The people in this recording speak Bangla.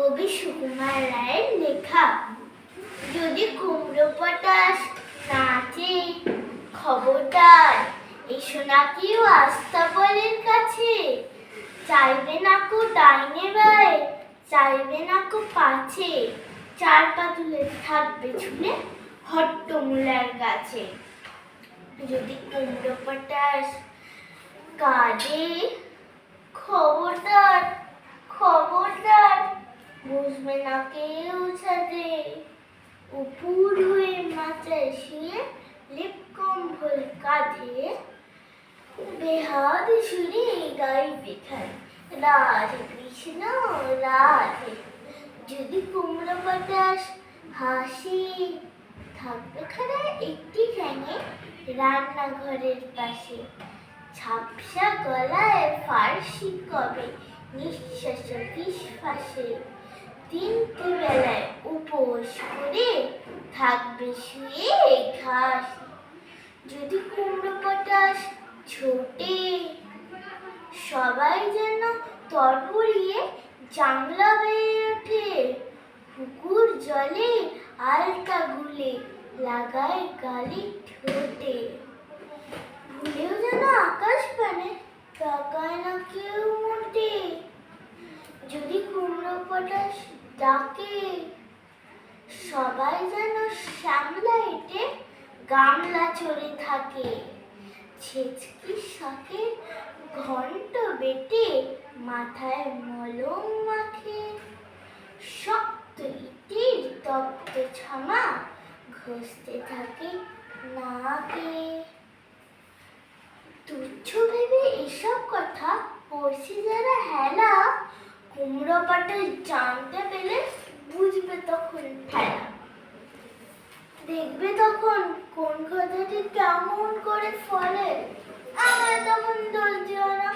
কবি সুকুমার রায়ের লেখা। যদি কুমড়ো পটাশ নাচে, খবরদার এসো না কেউ আস্তাবলের কাছে। চাইবে না কো ডাইনে বায়ে, চাইবে না কো পাছে, চার পা তুলে থাকবে ঝুলে হট্টমূলার গাছে। যদি কুমড়ো পটাশ কাঁদে, খবরদার খবরদার বসবে না কেউ ছাদে। উপুর হয়ে মাচায় শুয়ে লেপ কম্বল কাঁধে, বেহাদ সুরে গাইবে খান রাধে কৃষ্ণ রাধে। যদি কুমড়ো পটাশ হাসি, থাকবে খানা একটি ফ্যানে রান্নাঘরের পাশে। ঝাপসা গলায় ফার্সি কবে নিঃশ্বাস ফিসফাসে। তিনটে বেলায় উপোস করে থাকবে শুয়ে ঘাস। যদি কুমড়ো পটাশ ছোটে, সবাই যেন তরবরিয়ে জানলা বেয়ে ওঠে। পুকুর জলে আলতা গুলে লাগায় গালে ঠোঁটে। ভুলেও যেন আকাশ পানে তাকায় না কেউ মোটে। যদি কুমড়ো পটাশ ডাকে, সবাই যেন শ্যামলা এঁটে গামলা চড়ে থাকে। ছেচকি শাকে ঘন্ট বেটে মাথায় মলম মাখে। শক্ত ইটের তপ্ত ছামা ঘষতে থাকে নাকে। তুচ্ছ ভেবে এসব কথা পড়ছি যারা হেলা, কুমড়ো পটাশ জানতে পেলে বুঝবে তখন ঠেলা। দেখবে তখন কোন কথাটি কেমন করে ফলে, আমার তখন ধৈর্য না